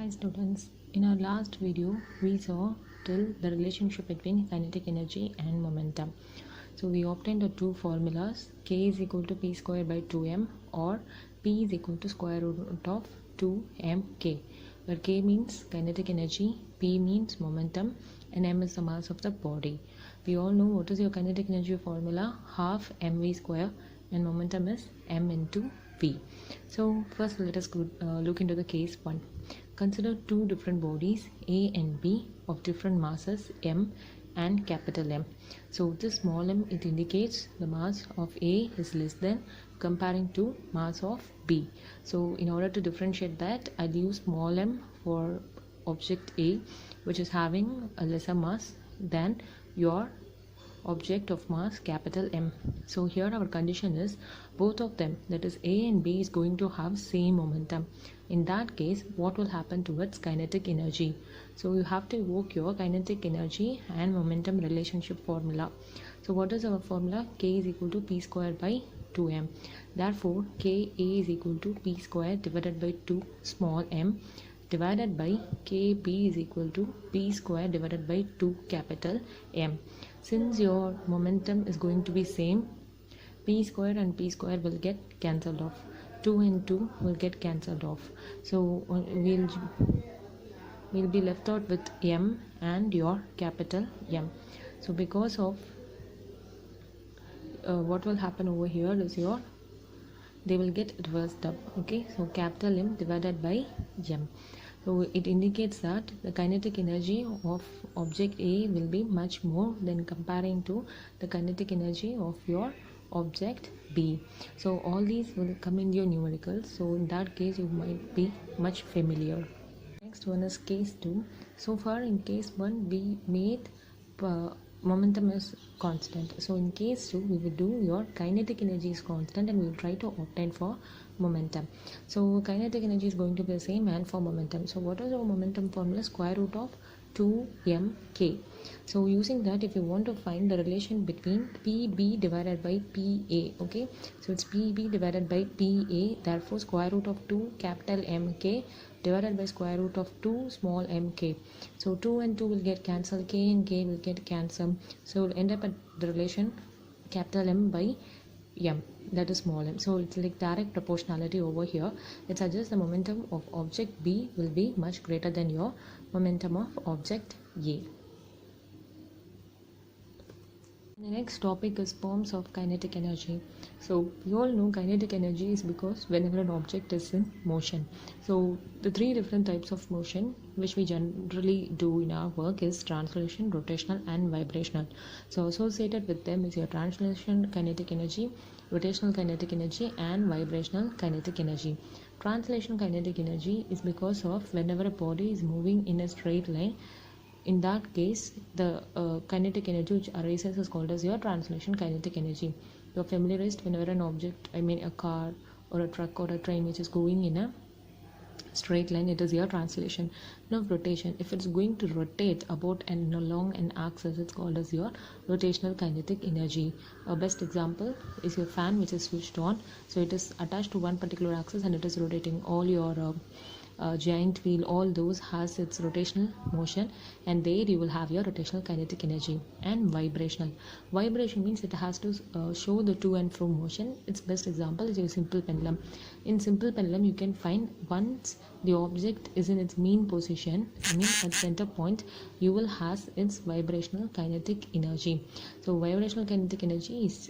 Hi students, in our last video we saw till the relationship between kinetic energy and momentum. So we obtained the two formulas, k is equal to p square by 2m or p is equal to square root of 2mk, where k means kinetic energy, p means momentum and m is the mass of the body. We all know what is your kinetic energy formula, half mv square, and momentum is m into v. So first let us look into the case 1. Consider two different bodies A and B of different masses m and capital M. So this small m, it indicates the mass of A is less than comparing to mass of B. So in order to differentiate that, I'll use small m for object A, which is having a lesser mass than your object of mass capital M. So here our condition is both of them, that is A and B, is going to have same momentum. In that case, what will happen to its kinetic energy? So you have to evoke your kinetic energy and momentum relationship formula. So what is our formula? K is equal to p square by 2m. Therefore Ka is equal to p square divided by 2 small m divided by Kb is equal to p square divided by 2 capital M. Since your momentum is going to be same, p square and p square will get cancelled off. 2 and 2 will get cancelled off. So we'll be left out with m and your capital M. So because of what will happen over here is they will get reversed up. Okay, so capital M divided by M. So it indicates that the kinetic energy of object A will be much more than comparing to the kinetic energy of your object B. So all these will come in your numericals. So in that case you might be much familiar. Next one is case 2. So far in case 1 we made momentum is constant. So in case 2 we will do your kinetic energy is constant and we will try to obtain for momentum. So kinetic energy is going to be the same and for momentum. So what is our momentum formula? Square root of 2mk. So using that, if you want to find the relation between PB divided by PA, okay, so it's PB divided by PA, therefore square root of 2 capital MK divided by square root of 2 small mk. So 2 and 2 will get cancelled, k and k will get cancelled, so we'll end up at the relation capital M by M, that is small m. So it's like direct proportionality over here. It suggests the momentum of object B will be much greater than your momentum of object A. The next topic is forms of kinetic energy. So you all know kinetic energy is because whenever an object is in motion. So the three different types of motion which we generally do in our work is translation, rotational and vibrational. So associated with them is your translation kinetic energy, rotational kinetic energy and vibrational kinetic energy. Translation kinetic energy is because of whenever a body is moving in a straight line. In that case, the kinetic energy which arises is called as your translation kinetic energy. You are familiarized whenever an object, I mean a car or a truck or a train which is going in a straight line, it is your translation. Now rotation, if it's going to rotate about and along an axis, it's called as your rotational kinetic energy. A best example is your fan which is switched on. So it is attached to one particular axis and it is rotating. All your giant wheel, all those has its rotational motion, and there you will have your rotational kinetic energy. And vibrational, vibration means it has to show the to and fro motion. Its best example is your simple pendulum. In simple pendulum you can find once the object is in its mean position, I mean at center point, you will have its vibrational kinetic energy. So vibrational kinetic energy is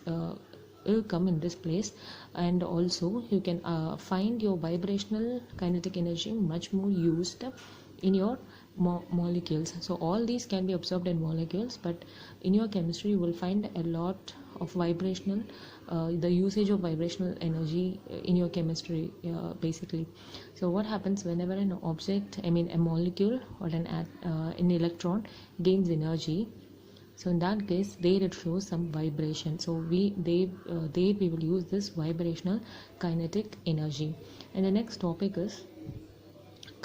will come in this place, and also you can find your vibrational kinetic energy much more used in your molecules. So all these can be absorbed in molecules, but in your chemistry you will find a lot of vibrational the usage of vibrational energy in your chemistry basically. So what happens whenever an object, I mean a molecule or an electron gains energy, so in that case there it shows some vibration. So we will use this vibrational kinetic energy. And the next topic is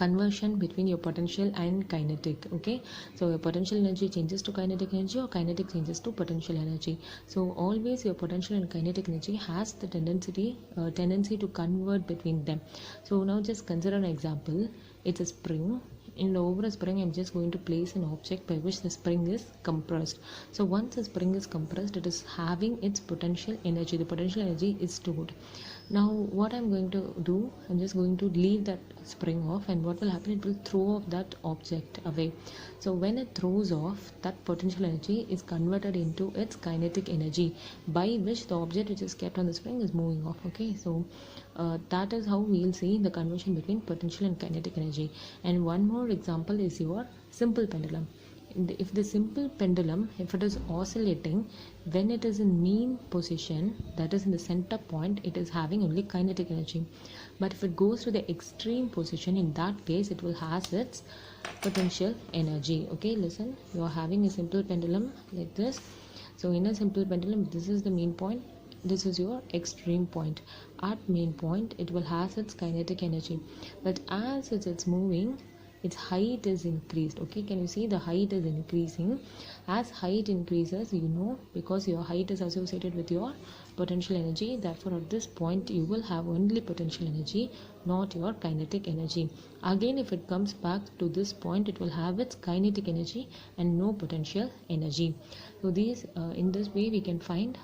conversion between your potential and kinetic. Okay, so your potential energy changes to kinetic energy or kinetic changes to potential energy. So always your potential and kinetic energy has the tendency to convert between them. So now just consider an example. it's a spring. In the over a spring, I'm just going to place an object by which the spring is compressed. So once the spring is compressed, it is having its potential energy. The potential energy is stored. Now what I'm going to do, I'm just going to leave that spring off, and what will happen, it will throw off that object away. So when it throws off, that potential energy is converted into its kinetic energy, by which the object which is kept on the spring is moving off. Okay, so that is how we'll see the conversion between potential and kinetic energy. And one more example is your simple pendulum. If the simple pendulum, if it is oscillating, when it is in mean position, that is in the center point, it is having only kinetic energy. But if it goes to the extreme position, in that case it will has its potential energy. Okay, listen, you are having a simple pendulum like this. So in a simple pendulum, this is the mean point, this is your extreme point. At main point, it will has its kinetic energy, but as it's moving, its height is increased. Okay, can you see the height is increasing? As height increases, you know, because your height is associated with your potential energy, therefore at this point you will have only potential energy, not your kinetic energy. Again, if it comes back to this point, it will have its kinetic energy and no potential energy. So these in this way we can find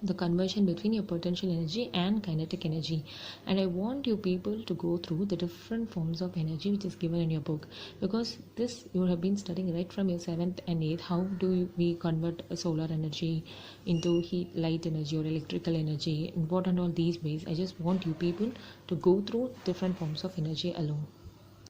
the conversion between your potential energy and kinetic energy. And I want you people to go through the different forms of energy which is given in your book, because this you have been studying right from your 7th and 8th. How do we convert solar energy into heat, light energy or electrical energy, and what and all these ways. I just want you people to go through different forms of energy alone.